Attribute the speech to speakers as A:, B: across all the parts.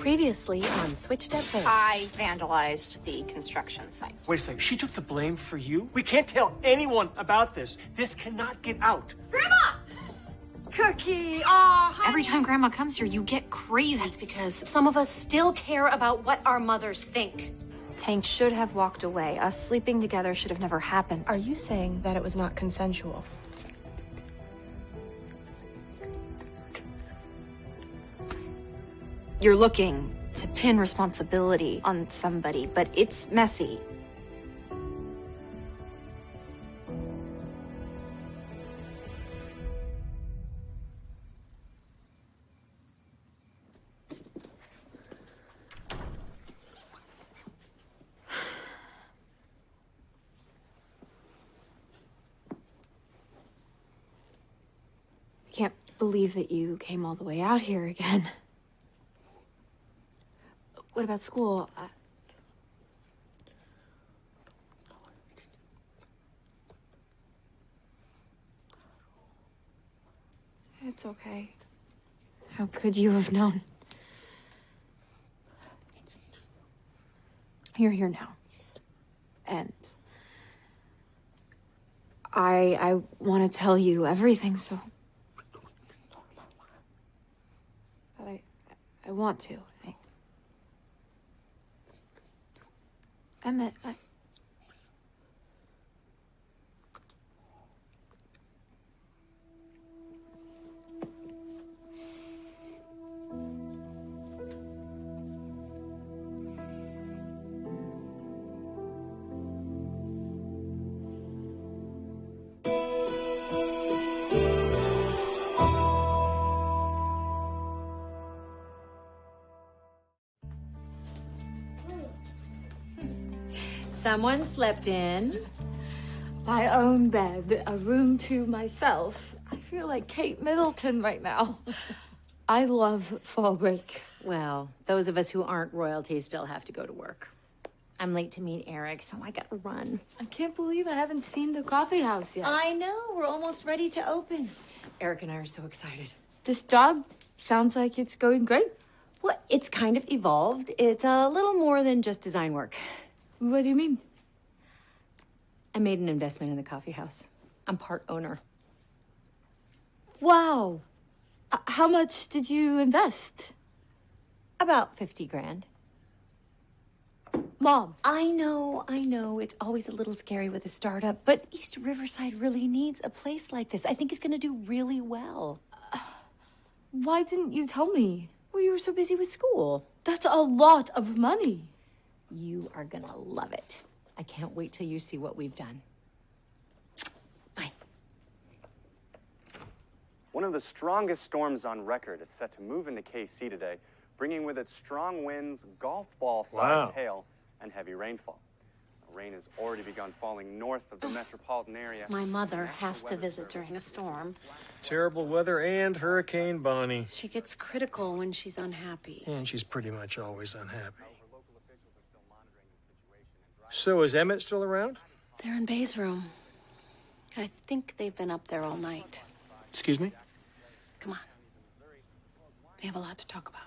A: Previously on Switched Up Face.
B: I vandalized the construction site.
C: Wait a second, she took the blame for you? We can't tell anyone about this. This cannot get out.
B: Grandma! Cookie, honey. Every time Grandma comes here, you get crazy.
A: That's because some of us still care about what our mothers think.
D: Tank should have walked away. Us sleeping together should have never happened.
E: Are you saying that it was not consensual?
D: You're looking to pin responsibility on somebody, but it's messy. I can't believe that you came all the way out here again. What about school? It's okay. How could you have known? You're here now. And I want to tell you everything, so... But I want to. Emmett,
A: Someone slept in.
E: My own bed, a room to myself. I feel like Kate Middleton right now. I love fall break.
A: Well, those of us who aren't royalty still have to go to work. I'm late to meet Eric, so I gotta run.
E: I can't believe I haven't seen the coffee house yet.
A: I know, we're almost ready to open. Eric and I are so excited.
E: This job sounds like it's going great.
A: Well, it's kind of evolved. It's a little more than just design work.
E: What do you mean?
A: I made an investment in the coffee house. I'm part owner.
E: Wow. How much did you invest?
A: About 50 grand.
E: Mom.
A: I know. It's always a little scary with a startup, but East Riverside really needs a place like this. I think it's gonna do really well.
E: Why didn't you tell me?
A: Well, you were so busy with school.
E: That's a lot of money.
A: You are gonna love it. I can't wait till you see what we've done. Bye.
F: One of the strongest storms on record is set to move into KC today, bringing with it strong winds, golf ball-sized hail, and heavy rainfall. The rain has already begun falling north of the metropolitan area.
B: My mother has to visit during a storm.
C: Terrible weather and Hurricane Bonnie.
B: She gets critical when she's unhappy.
C: And she's pretty much always unhappy. So is Emmett still around?
B: They're in Bay's room. I think they've been up there all night.
C: Excuse me?
B: Come on. They have a lot to talk about.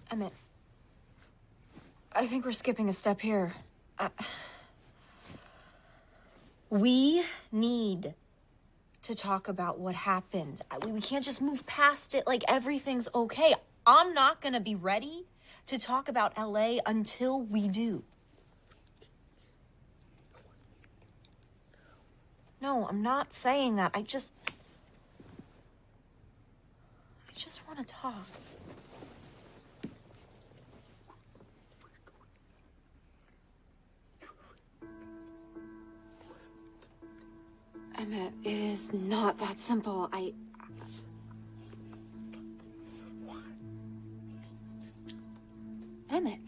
D: Emmett, I think we're skipping a step here. We need to talk about what happened. We can't just move past it like everything's okay. I'm not gonna be ready to talk about LA until we do. No, I'm not saying that. I just want to talk. Emmett, it is not that simple. Emmett.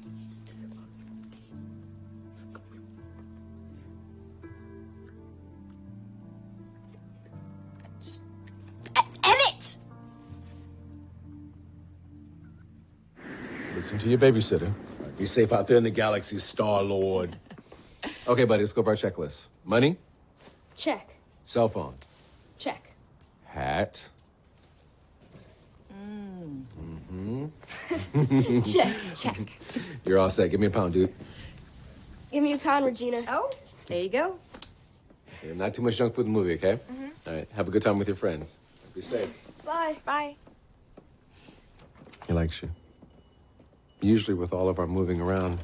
G: Listen to your babysitter. Be safe out there in the galaxy, Star-Lord. Okay, buddy, let's go for our checklist. Money?
E: Check.
G: Cell phone?
E: Check.
G: Hat?
E: Check. Check.
G: You're all set. Give me a pound, dude.
E: Give me a pound, Regina.
B: Oh, there you go.
G: Yeah, not too much junk food in the movie, okay? All right, have a good time with your friends. Be safe.
E: Bye.
B: Bye.
G: He likes you. Usually with all of our moving around,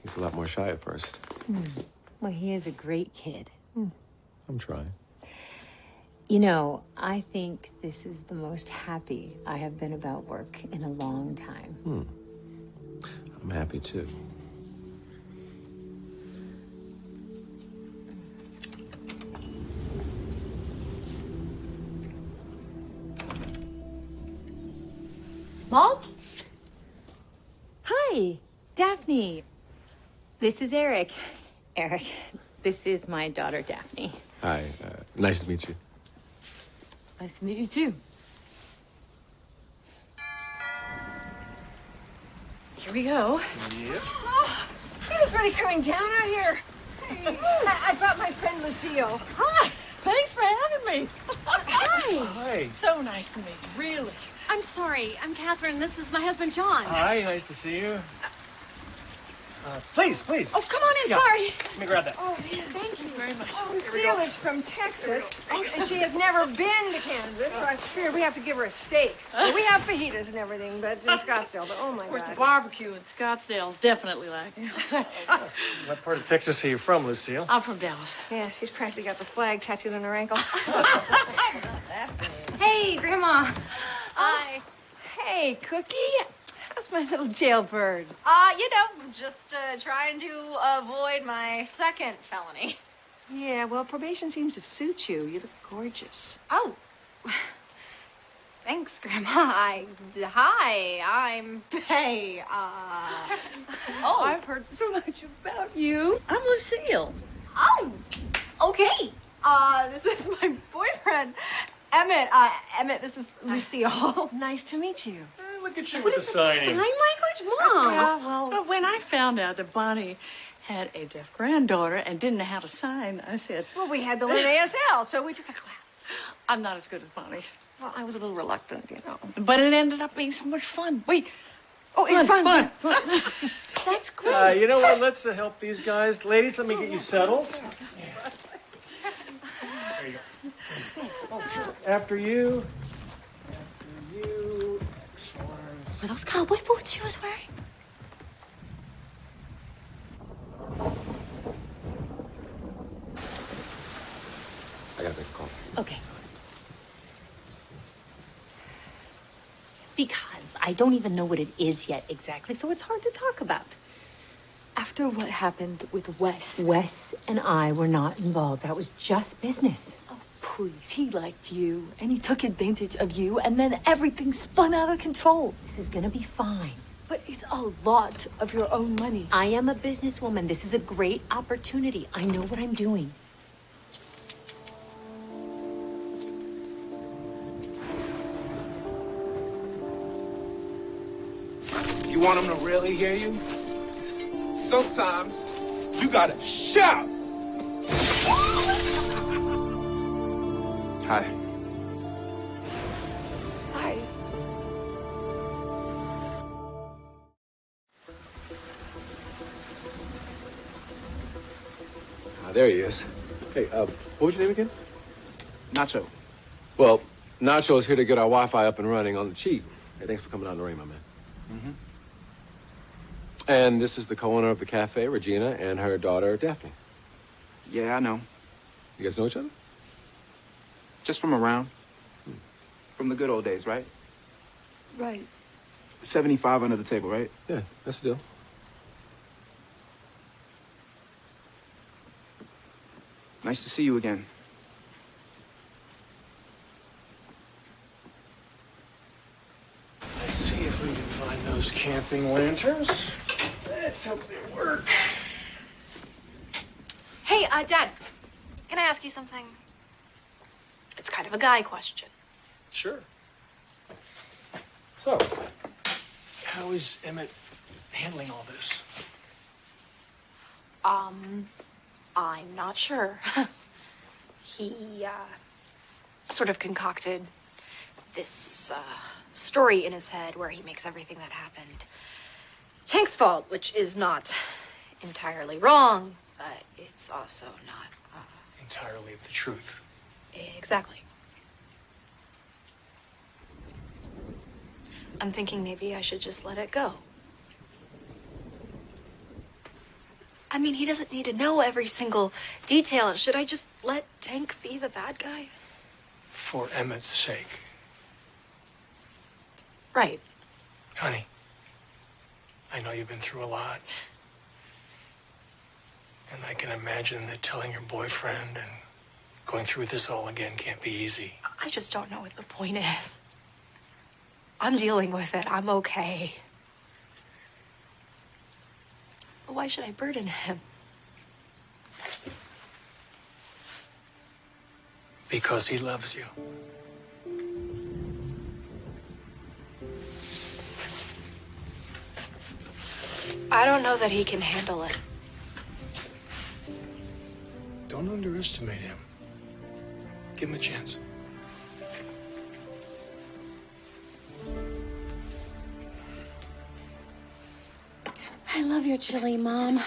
G: he's a lot more shy at first.
A: Well, he is a great kid.
G: I'm trying.
A: You know, I think this is the most happy I have been about work in a long time.
G: I'm happy, too.
E: Mom?
A: Hi, Daphne. This is Eric. Eric, this is my daughter, Daphne.
G: Hi, nice to meet you.
E: Nice to meet you, too.
B: Here we go.
C: Yep.
B: Oh, it was really coming down out here. Hey, I brought my friend Lucille.
H: Hi. Thanks for having me.
B: Hi.
C: Hi.
H: So nice to meet you, really.
I: I'm sorry. I'm Catherine. This is my husband, John.
C: Hi, nice to see you. Please.
I: Oh, come on in.
C: Yeah.
I: Sorry.
C: Let me grab that.
B: Oh, thank you
H: Very much.
B: Oh, Lucille is from Texas, and she has never been to Kansas, so I figured we have to give her a steak. Well, we have fajitas and everything, but in Scottsdale, but oh my
H: Of course, the
B: God.
H: barbecue in Scottsdale is definitely lacking.
C: What part of Texas are you from, Lucille?
H: I'm from Dallas.
B: Yeah, she's practically got the flag tattooed on her ankle.
I: Hey, Grandma. Hi.
B: Hey, Cookie. How's my little jailbird?
I: Just trying to avoid my second felony.
B: Yeah, well, probation seems to suit you. You look gorgeous.
I: Oh. Thanks, Grandma. Hey,
H: Oh, I've heard so much about you. I'm Lucille.
I: Oh, okay. This is my boyfriend, Emmett. Emmett, this is Lucille.
B: Nice to meet you.
C: Look at you with the signing.
I: Sign language, Mom?
B: Yeah, well,
H: But when I found out that Bonnie had a deaf granddaughter and didn't know how to sign, I said,
B: we had to learn ASL, so we took a class.
H: I'm not as good as Bonnie.
B: Well, I was a little reluctant, you know.
H: But it ended up being so much fun. Wait.
B: Oh, it's fun.
E: That's great.
C: You know what? Let's help these guys. Ladies, let me get you settled. There you go. Oh, sure. After you. Excellent.
E: Were those cowboy boots she was wearing?
G: I gotta make a call.
A: Okay. Because I don't even know what it is yet exactly, so it's hard to talk about.
E: After what happened with Wes.
A: Wes and I were not involved. That was just business.
E: Oh, please. He liked you, and he took advantage of you, and then everything spun out of control.
A: This is gonna be fine.
E: But it's a lot of your own money.
A: I am a businesswoman. This is a great opportunity. I know what I'm doing.
J: You want them to really hear you? Sometimes you gotta shout. Hi.
E: Hi.
G: There he is. Hey, what was your name again?
J: Nacho.
G: Well, Nacho is here to get our Wi-Fi up and running on the cheap. Hey, thanks for coming out in the rain, my man. And this is the co-owner of the cafe, Regina, and her daughter, Daphne.
J: Yeah, I know.
G: You guys know each other?
J: Just from around. From the good old days, right?
E: Right.
J: 75 under the table, right?
G: Yeah, that's the deal.
J: Nice to see you again.
C: Let's see if we can find those camping lanterns. Let's hope they work.
I: Hey, Dad, can I ask you something? It's kind of a guy question.
C: Sure. So, how is Emmett handling all this?
D: I'm not sure. He, sort of concocted this, story in his head where he makes everything that happened Tank's fault, which is not entirely wrong, but it's also not,
C: Entirely of the truth.
D: Exactly. I'm thinking maybe I should just let it go. I mean, he doesn't need to know every single detail. Should I just let Tank be the bad guy?
C: For Emmett's sake.
D: Right.
C: Honey, I know you've been through a lot. And I can imagine that telling your boyfriend and going through this all again can't be easy.
D: I just don't know what the point is. I'm dealing with it. I'm okay. But why should I burden him?
C: Because he loves you.
D: I don't know that he can handle it.
C: Don't underestimate him. Give him a chance.
K: I love your chili, Mom.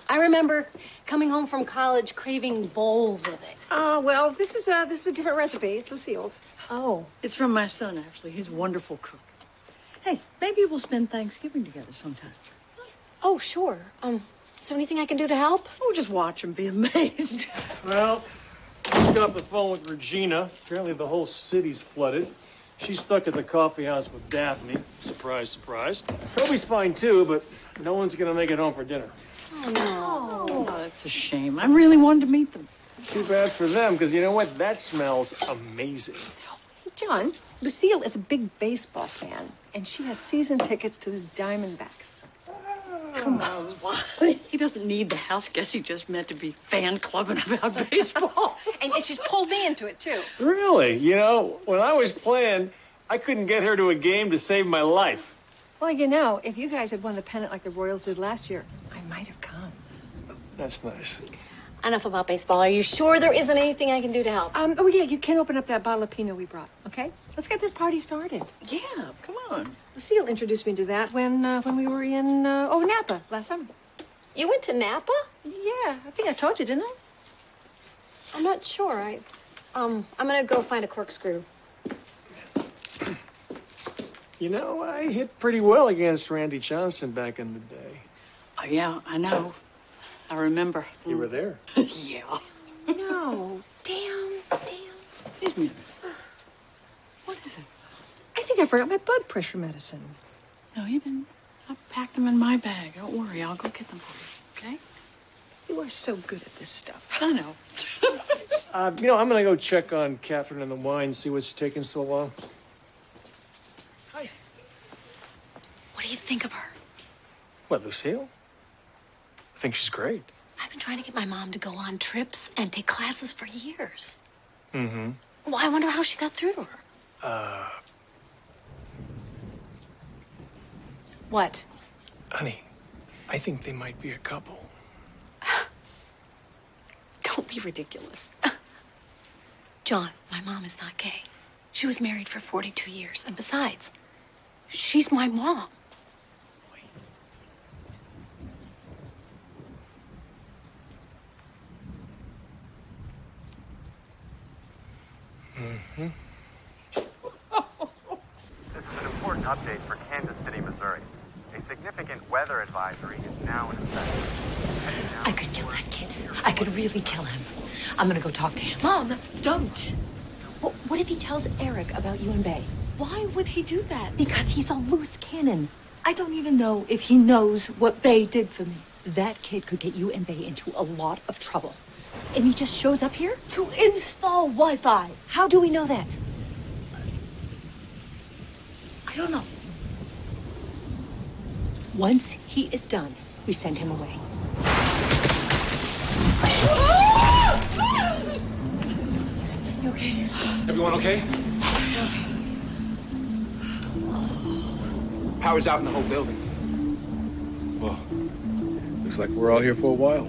K: I remember coming home from college craving bowls of it.
B: Well, this is a different recipe. It's Lucille's.
K: Oh.
H: It's from my son, actually. He's a wonderful cook. Hey, maybe we'll spend Thanksgiving together sometime.
K: Oh, sure. Is there anything I can do to help?
H: Oh, just watch and be amazed.
C: Well, just got off the phone with Regina. Apparently the whole city's flooded. She's stuck at the coffee house with Daphne. Surprise, surprise. Toby's fine too, but no one's gonna make it home for dinner.
K: Oh, no.
H: Oh, that's a shame. I really wanted to meet them.
C: Too bad for them, because you know what? That smells amazing.
B: Hey, John, Lucille is a big baseball fan, and she has season tickets to the Diamondbacks.
H: Come on, he doesn't need the house. Guess he just meant to be fan clubbing about baseball.
B: And she's pulled me into it, too.
C: Really? You know, when I was playing, I couldn't get her to a game to save my life.
B: Well, you know, if you guys had won the pennant like the Royals did last year, I might have come.
C: That's nice.
K: Enough about baseball. Are you sure there isn't anything I can do to help?
B: Oh, yeah, you can open up that bottle of Pinot we brought, okay? Let's get this party started.
H: Yeah, come on.
B: Lucille introduced me to that when we were in, Napa last summer.
K: You went to Napa?
B: Yeah, I think I told you, didn't I?
K: I'm not sure. I'm gonna go find a corkscrew.
C: You know, I hit pretty well against Randy Johnson back in the day.
H: Oh, yeah, I know. I remember.
C: You were there.
H: Yeah.
B: No. Damn.
H: Excuse me. What is it?
B: I think I forgot my blood pressure medicine.
H: No, you didn't. I packed them in my bag. Don't worry. I'll go get them for you, okay?
B: You are so good at this stuff.
H: I know.
C: I'm going to go check on Catherine and the wine, see what's taking so long. Hi.
K: What do you think of her?
C: What, Lucille? I think she's great.
K: I've been trying to get my mom to go on trips and take classes for years.
C: Mm-hmm.
K: Well, I wonder how she got through to her. What?
C: Honey, I think they might be a couple.
K: Don't be ridiculous. John, my mom is not gay. She was married for 42 years. And besides, she's my mom.
F: Mm-hmm. This is an important update for Kansas City, Missouri. A significant weather advisory is now in effect.
A: I could kill that kid. I could really kill him. I'm gonna go talk to him.
K: Mom, don't.
A: What if he tells Eric about you and Bay?
K: Why would he do that?
A: Because he's a loose cannon.
E: I don't even know if he knows what Bay did for me.
A: That kid could get you and Bay into a lot of trouble. And he just shows up here?
E: To install Wi-Fi.
A: How do we know that?
E: I don't know.
A: Once he is done, we send him away. You okay?
J: Everyone okay? Power's out in the whole building.
G: Well, looks like we're all here for a while.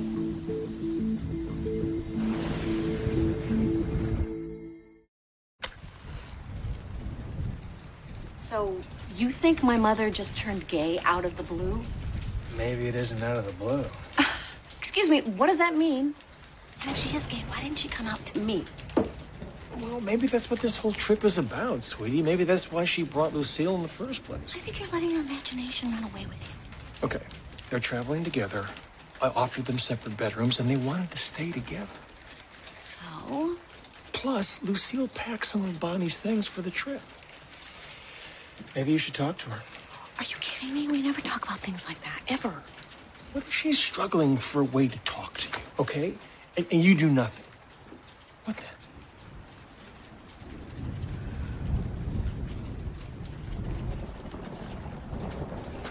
K: So, you think my mother just turned gay out of the blue?
C: Maybe it isn't out of the blue.
K: Excuse me, what does that mean? And if she is gay, why didn't she come out to me?
C: Well, maybe that's what this whole trip is about, sweetie. Maybe that's why she brought Lucille in the first place.
K: I think you're letting your imagination run away with you.
C: Okay, they're traveling together. I offered them separate bedrooms, and they wanted to stay together.
K: So?
C: Plus, Lucille packed some of Bonnie's things for the trip. Maybe you should talk to her.
K: Are you kidding me? We never talk about things like that, ever.
C: What if she's struggling for a way to talk to you, okay? And you do nothing? What then?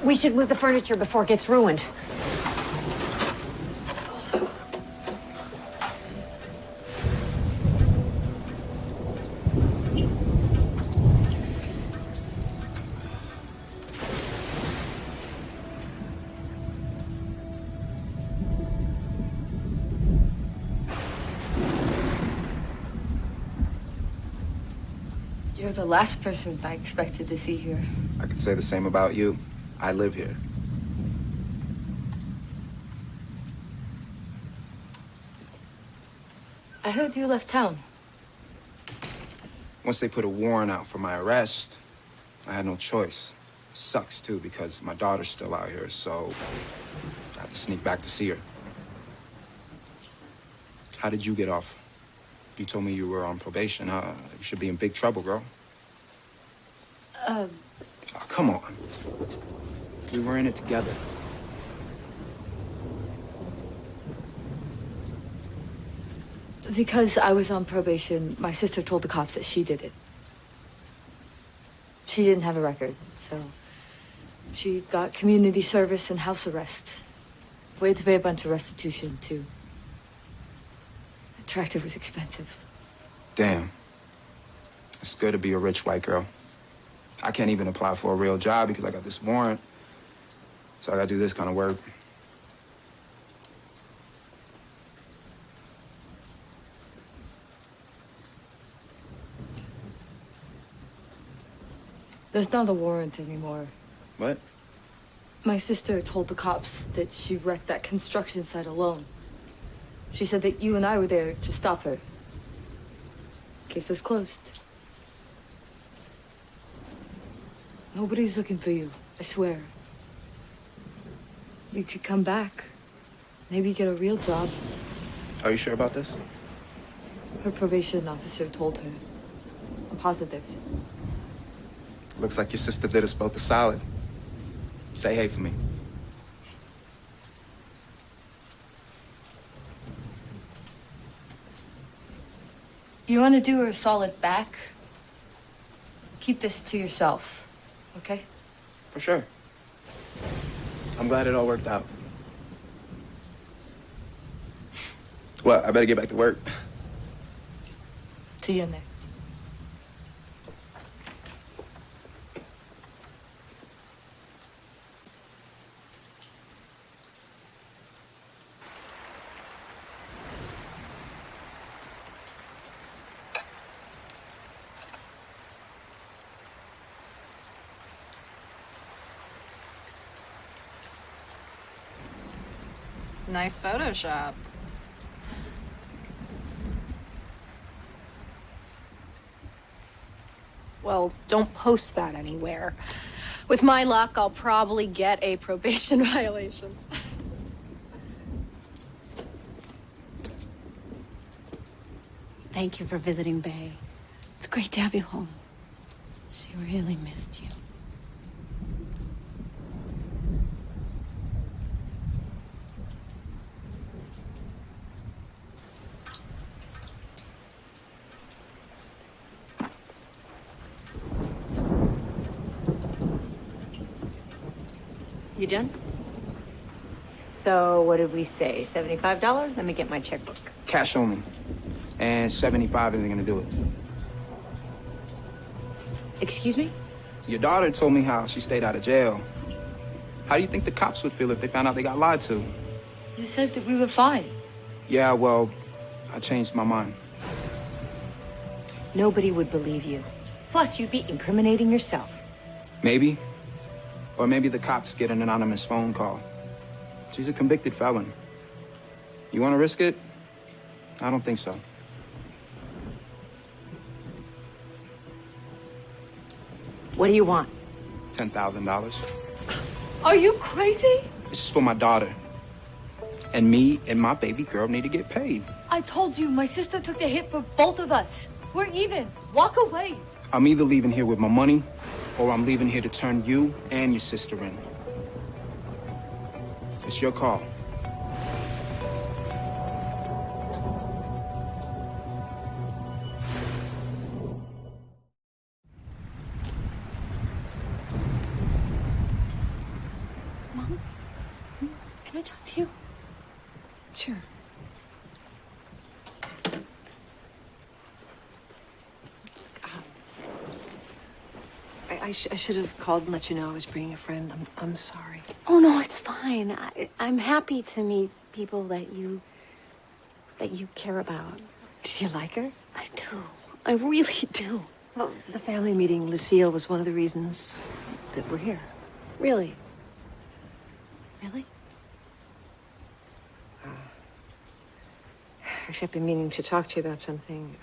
B: We should move the furniture before it gets ruined.
E: You're the last person I expected to see here.
L: I could say the same about you. I live here.
E: I heard you left town.
L: Once they put a warrant out for my arrest, I had no choice. Sucks, too, because my daughter's still out here, so I have to sneak back to see her. How did you get off? You told me you were on probation. You should be in big trouble, girl. Oh, come on. We were in it together.
E: Because I was on probation, my sister told the cops that she did it. She didn't have a record, so she got community service and house arrest. We had to pay a bunch of restitution, too. The tractor was expensive.
L: Damn. It's good to be a rich white girl. I can't even apply for a real job because I got this warrant. So I gotta do this kind of work.
E: There's not a warrant anymore.
L: What?
E: My sister told the cops that she wrecked that construction site alone. She said that you and I were there to stop her. Case was closed. Nobody's looking for you, I swear. You could come back. Maybe get a real job.
L: Are you sure about this?
E: Her probation officer told her. I'm positive.
L: Looks like your sister did us both a solid. Say hey for me.
E: You want to do her a solid back? Keep this to yourself, okay?
L: For sure. I'm glad it all worked out. Well, I better get back to work.
E: See you in there.
I: Nice Photoshop. Well, don't post that anywhere. With my luck, I'll probably get a probation violation.
K: Thank you for visiting Bay. It's great to have you home. She really missed you.
A: You done? So what did we say? $75? Let me get my checkbook.
L: Cash only. And 75 isn't gonna do it.
A: Excuse me?
L: Your daughter told me how she stayed out of jail. How do you think the cops would feel if they found out they got lied to?
E: You said that we were fine.
L: Yeah, well, I changed my mind.
A: Nobody would believe you. Plus, you'd be incriminating yourself.
L: Maybe. Or maybe the cops get an anonymous phone call. She's a convicted felon. You want to risk it? I don't think so.
A: What do you want?
L: $10,000.
E: Are you crazy?
L: This is for my daughter. And me and my baby girl need to get paid.
E: I told you, my sister took the hit for both of us. We're even. Walk away.
L: I'm either leaving here with my money, or I'm leaving here to turn you and your sister in. It's your call.
K: Mom, can I talk to you?
B: Sure. I should have called and let you know I was bringing a friend. I'm sorry.
K: Oh, no, it's fine. I'm happy to meet people that you care about.
B: Did you like her?
K: I do. I really do.
B: Well, the family meeting, Lucille, was one of the reasons that we're here.
K: Really? Really?
B: Actually, I've been meaning to talk to you about something.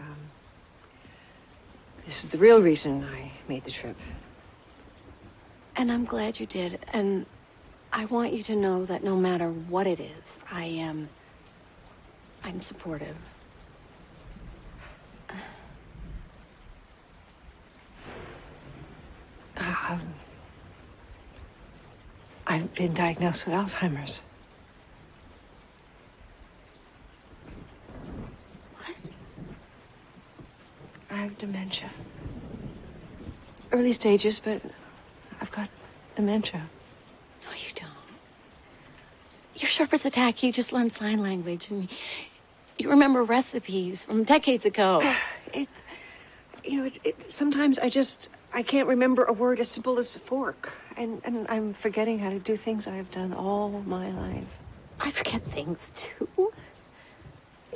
B: This is the real reason I made the trip.
K: And I'm glad you did. And I want you to know that no matter what it is, I'm supportive.
B: I've been diagnosed with Alzheimer's.
K: What?
B: I have dementia. Early stages, but I've got dementia.
K: No, you don't. You're sharp as a tack. You just learned sign language, and you remember recipes from decades ago.
B: It's, sometimes I can't remember a word as simple as fork. And I'm forgetting how to do things I've done all my life.
K: I forget things, too.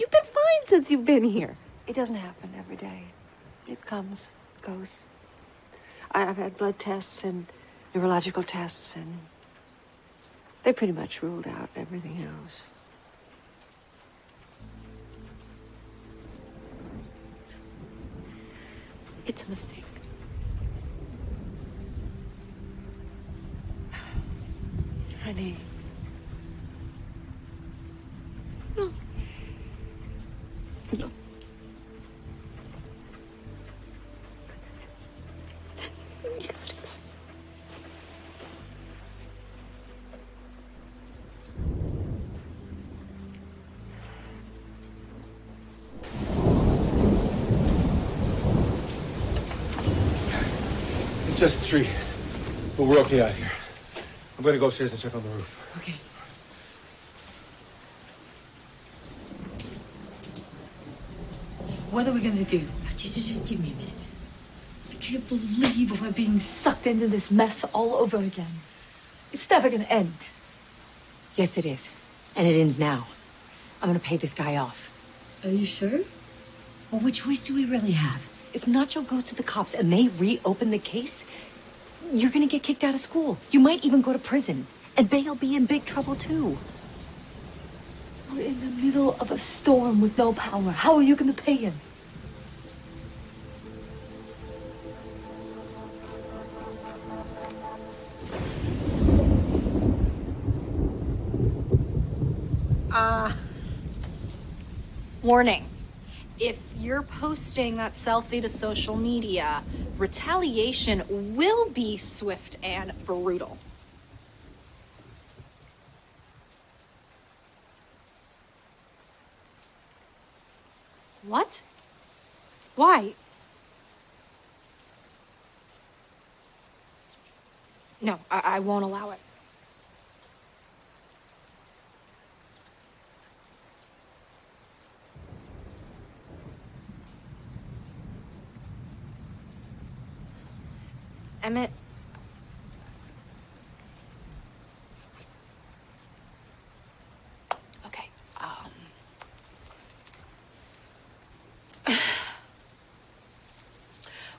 K: You've been fine since you've been here.
B: It doesn't happen every day. It comes, goes. I've had blood tests and neurological tests, and they pretty much ruled out everything else.
K: It's a mistake.
B: Honey.
K: No.
B: No.
K: Yes, it is.
G: It's just a tree, but we're okay out here. I'm gonna go upstairs and check on the roof.
E: Okay. What are we gonna do? Just give me a minute. I can't believe we're being sucked into this mess all over again. It's never gonna end.
A: Yes, it is. And it ends now. I'm gonna pay this guy off.
E: Are you sure?
A: Well, what choice do we really have? If Nacho goes to the cops and they reopen the case, you're gonna get kicked out of school. You might even go to prison. And they'll be in big trouble, too.
E: We're in the middle of a storm with no power. How are you gonna pay him?
I: Warning. If you're posting that selfie to social media, retaliation will be swift and brutal. What? Why? No, I won't allow it. Emmett,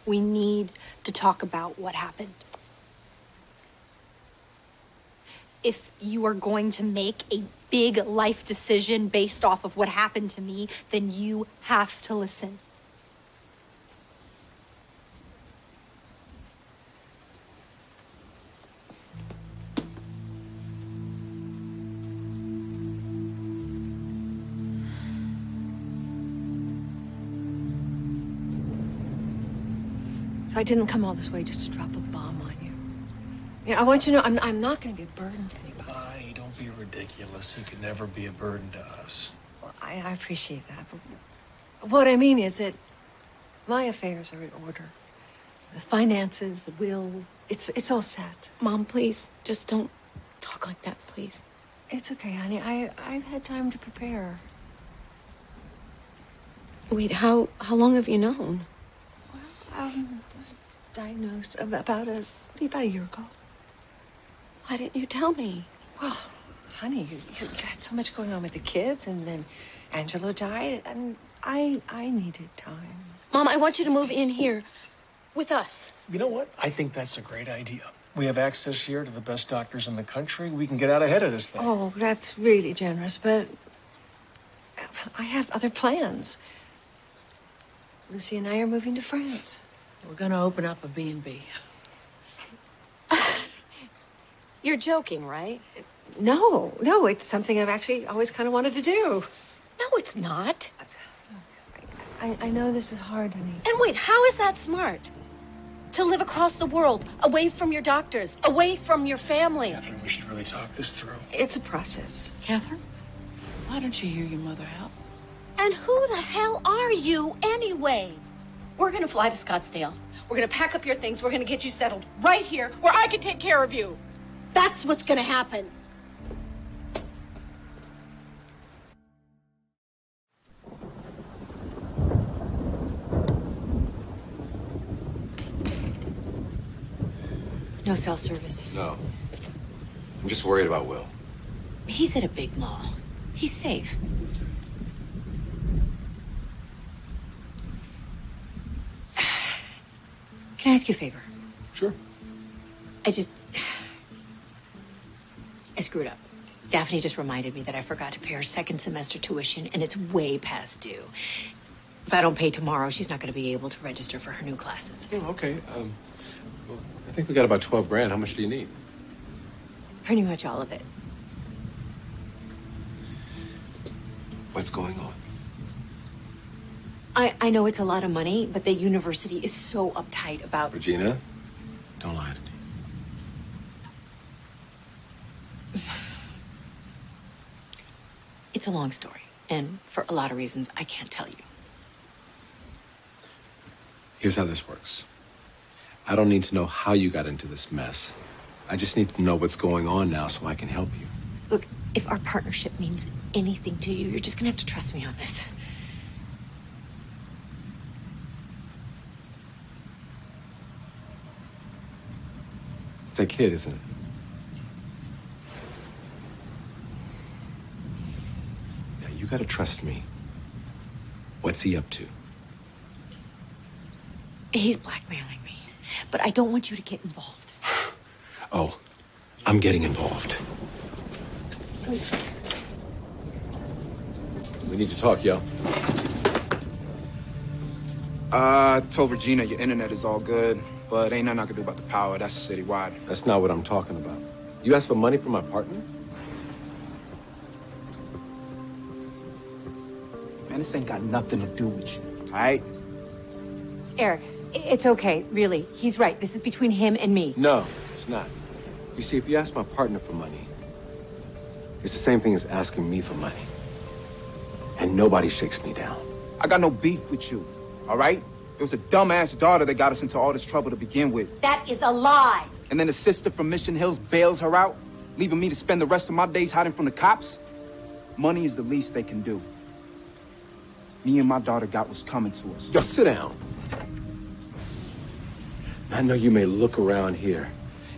D: We need to talk about what happened. If you are going to make a big life decision based off of what happened to me, then you have to listen.
B: I didn't come all this way just to drop a bomb on you. Yeah, I want you to know I'm not going to be a burden to anybody.
C: Bonnie, don't be ridiculous. You could never be a burden to us.
B: Well, I appreciate that. But what I mean is that my affairs are in order. The finances, the will, it's all set.
K: Mom, please, just don't talk like that, please.
B: It's okay, honey. I've had time to prepare.
K: Wait, how long have you known?
B: I was diagnosed about a year ago.
K: Why didn't you tell me?
B: Well, honey, you had so much going on with the kids, and then Angelo died, and I needed time.
K: Mom, I want you to move in here with us.
C: You know what? I think that's a great idea. We have access here to the best doctors in the country. We can get out ahead of this thing.
B: Oh, that's really generous, but I have other plans. Lucy and I are moving to France.
H: We're gonna open up a B&B.
K: You're joking, right?
B: No, it's something I've actually always kind of wanted to do.
K: No, it's not.
B: I know this is hard, honey.
K: And wait, how is that smart? To live across the world, away from your doctors, away from your family.
C: Catherine, we should really talk this through.
B: It's a process.
H: Catherine, why don't you hear your mother out?
K: And who the hell are you anyway? We're gonna fly to Scottsdale. We're gonna pack up your things. We're gonna get you settled right here where I can take care of you. That's what's gonna happen.
A: No cell service.
G: No. I'm just worried about Will.
A: He's at a big mall. He's safe. Can I ask you a favor?
G: Sure.
A: I screwed up. Daphne just reminded me that I forgot to pay her second semester tuition, and it's way past due. If I don't pay tomorrow, she's not going to be able to register for her new classes.
G: Oh, okay. Well, I think we got about 12 grand. How much do you need?
A: Pretty much all of it.
G: What's going on?
A: I know it's a lot of money, but the university is so uptight about...
G: Regina, don't lie to me.
A: It's a long story, and for a lot of reasons, I can't tell you.
G: Here's how this works. I don't need to know how you got into this mess. I just need to know what's going on now so I can help you.
A: Look, if our partnership means anything to you, you're just gonna have to trust me on this.
G: It's that kid, isn't it? Now, you gotta trust me. What's he up to?
A: He's blackmailing me, but I don't want you to get involved.
G: Oh, I'm getting involved. We need to talk, yo.
L: I told Regina your internet is all good, but ain't nothing I can do about the power. That's citywide.
G: That's not what I'm talking about. You asked for money from my partner?
L: Man, this ain't got nothing to do with you, all right?
A: Eric, it's okay, really. He's right. This is between him and me.
G: No, it's not. You see, if you ask my partner for money, it's the same thing as asking me for money. And nobody shakes me down.
L: I got no beef with you, all right? It was a dumbass daughter that got us into all this trouble to begin with.
A: That is a lie.
L: And then the sister from Mission Hills bails her out, leaving me to spend the rest of my days hiding from the cops. Money is the least they can do. Me and my daughter got what's coming to us.
G: Yo, sit down. I know you may look around here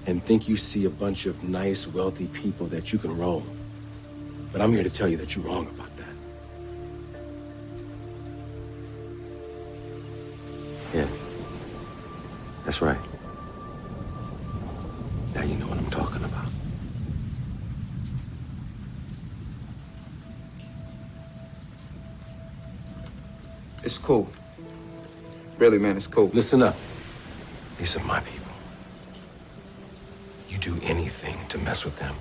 G: and think you see a bunch of nice, wealthy people that you can roll. But I'm here to tell you that you're wrong about that. Yeah. That's right. Now you know what I'm talking about.
L: It's cool. Really, man, it's cool.
G: Listen up. These are my people. You do anything to mess with them,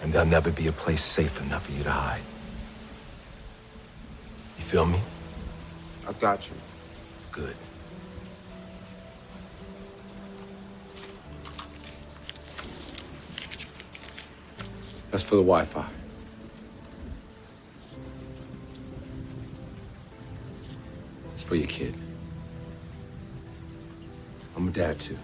G: and there'll never be a place safe enough for you to hide. You feel me?
L: I got you.
G: Good. That's for the Wi-Fi. It's for your kid. I'm a dad, too.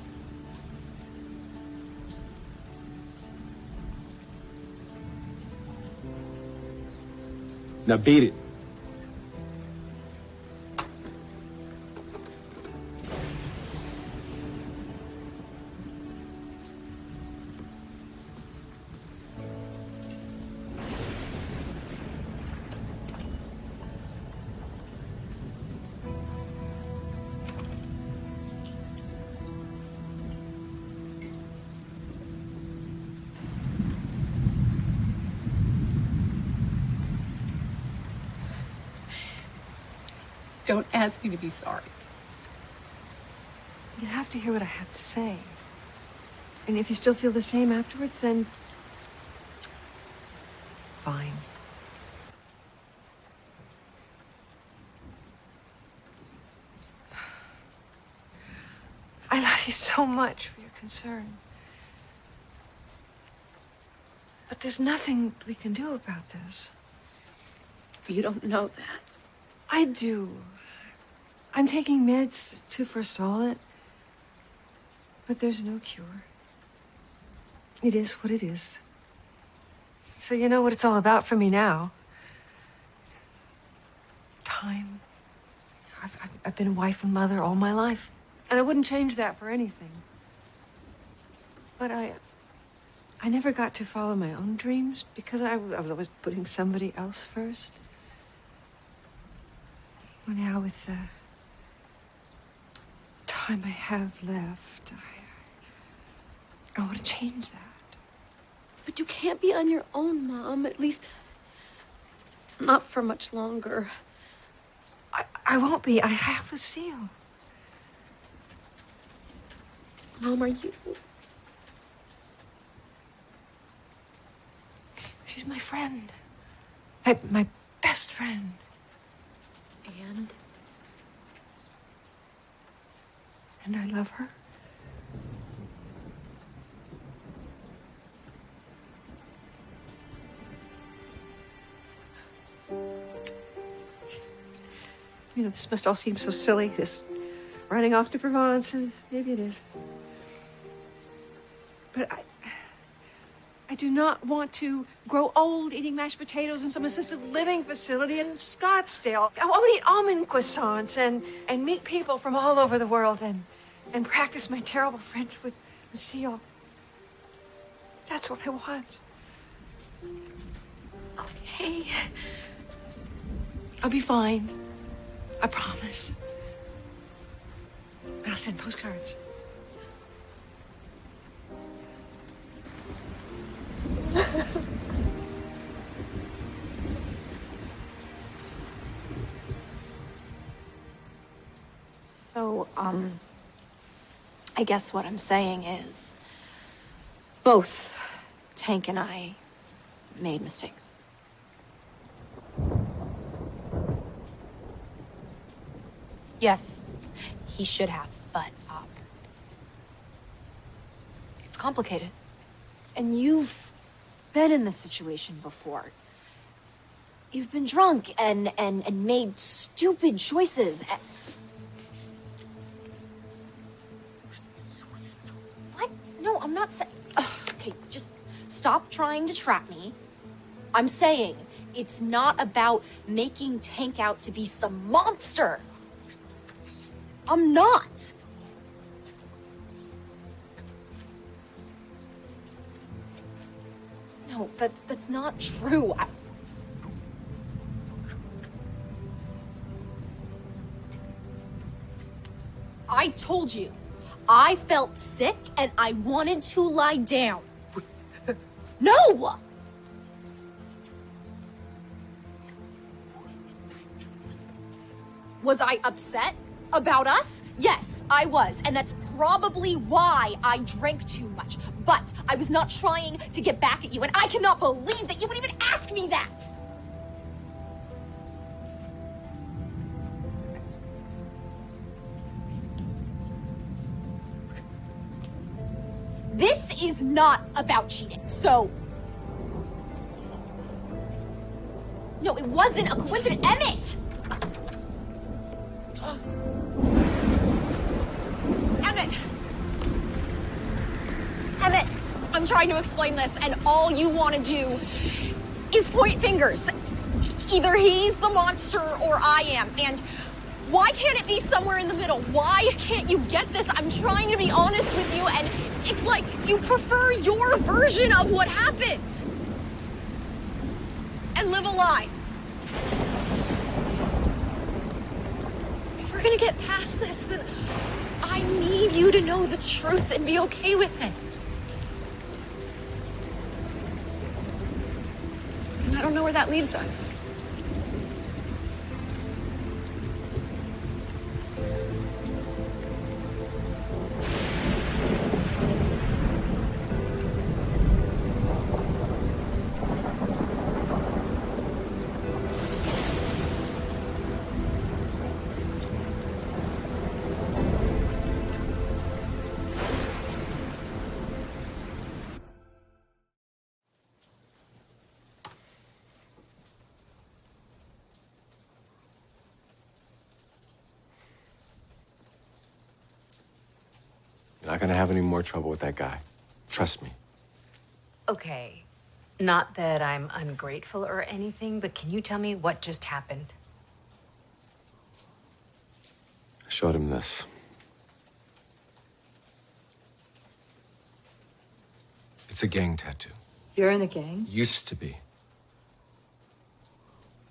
G: Now beat it.
H: Don't ask me to be sorry.
B: You have to hear what I have to say. And if you still feel the same afterwards, then fine. I love you so much for your concern. But there's nothing we can do about this.
H: You don't know that.
B: I do. I'm taking meds to forestall it. But there's no cure. It is what it is. So you know what it's all about for me now. Time. I've been a wife and mother all my life. And I wouldn't change that for anything. But I never got to follow my own dreams because I was always putting somebody else first. Well, now with the time I have left, I want to change that.
K: But you can't be on your own, Mom. At least, not for much longer.
B: I won't be. I have Lucille.
K: Mom, are you...
B: She's my friend. My best friend. And I love her. You know, this must all seem so silly, this running off to Provence, and maybe it is. But I do not want to grow old eating mashed potatoes in some assisted living facility in Scottsdale. I want to eat almond croissants and meet people from all over the world and practice my terrible French with Lucille. That's what I want.
K: Okay.
B: I'll be fine. I promise. I'll send postcards.
D: So, I guess what I'm saying is both Tank and I made mistakes. Yes, he should have, but, it's complicated. And you've been in this situation before. You've been drunk and made stupid choices. What? No, I'm not saying... Okay, just stop trying to trap me. I'm saying it's not about making Tank out to be some monster. I'm not. No, that's not true. I told you,
K: I felt sick and I wanted to lie down. No! Was I upset about us? Yes, I was. And that's probably why I drank too much. But I was not trying to get back at you. And I cannot believe that you would even ask me that. This is not about cheating, so... No, it wasn't a coincidence. Emmett! Emmett, I'm trying to explain this, and all you want to do is point fingers. Either he's the monster or I am, and why can't it be somewhere in the middle? Why can't you get this? I'm trying to be honest with you, and it's like you prefer your version of what happened. And live a lie. If we're gonna get past this, then I need you to know the truth and be okay with it. And I don't know where that leaves us.
G: You're not gonna have any more trouble with that guy. Trust me.
A: Okay. Not that I'm ungrateful or anything, but can you tell me what just happened?
G: I showed him this. It's a gang tattoo.
E: You're in a gang?
G: Used to be.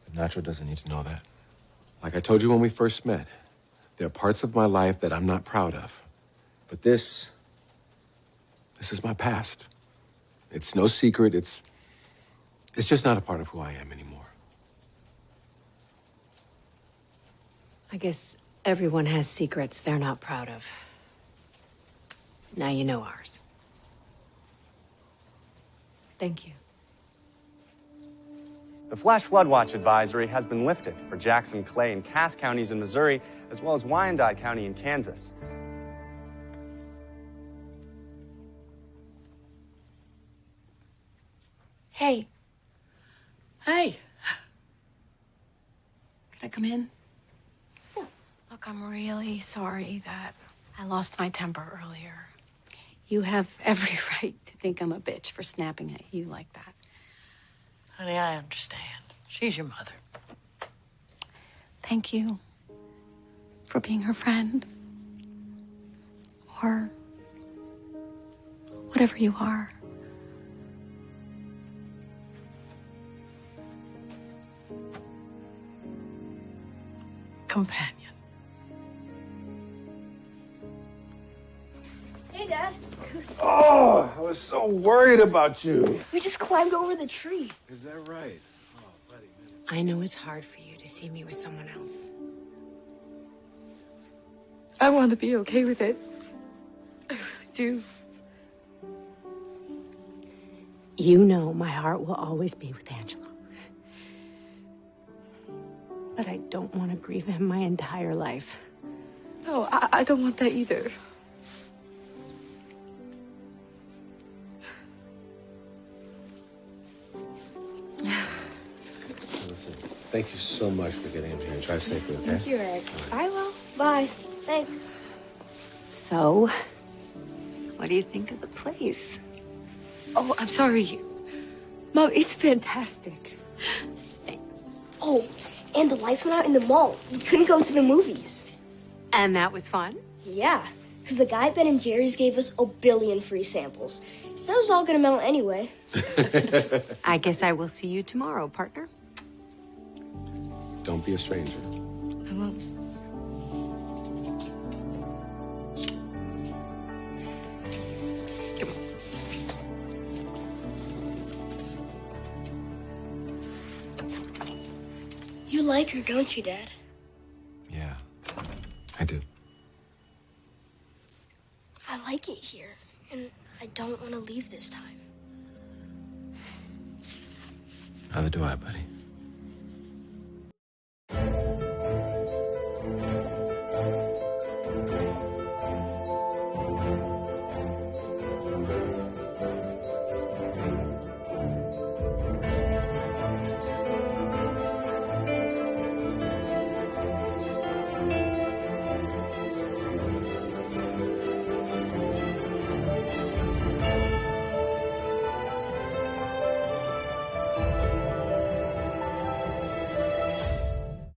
G: But Nacho doesn't need to know that. Like I told you when we first met, there are parts of my life that I'm not proud of. But this is my past. It's no secret. It's just not a part of who I am anymore.
B: I guess everyone has secrets they're not proud of. Now you know ours.
E: Thank you.
F: The flash flood watch advisory has been lifted for Jackson, Clay, and Cass counties in Missouri, as well as Wyandotte County in Kansas.
K: Hey. Hey. Can I come in?
M: Yeah. Look, I'm really sorry that I lost my temper earlier.
K: You have every right to think I'm a bitch for snapping at you like that.
H: Honey, I understand. She's your mother.
M: Thank you for being her friend. Or whatever you are.
H: Companion.
N: Hey, Dad.
G: Oh, I was so worried about you.
N: We just climbed over the tree.
G: Is that right? Oh, buddy.
B: I know it's hard for you to see me with someone else.
E: I want to be okay with it. I really do.
B: You know my heart will always be with Angelo. But I don't want to grieve him my entire life.
E: No, I don't want that either.
G: Listen, thank you so much for getting him here. And drive safely, okay?
N: Thank you, Eric. I will. Bye. Thanks.
B: So, what do you think of the place?
E: Oh, I'm sorry. Mom, it's fantastic.
N: Oh, and the lights went out in the mall. We couldn't go to the movies.
B: And that was fun?
N: Yeah, because the guy at Ben & Jerry's gave us 1 billion free samples. He said it was all gonna melt anyway.
B: I guess I will see you tomorrow, partner.
G: Don't be a stranger.
E: I won't.
N: like her, don't you, Dad?
G: Yeah, I do.
N: I like it here, and I don't want to leave this time.
G: Neither do I, buddy.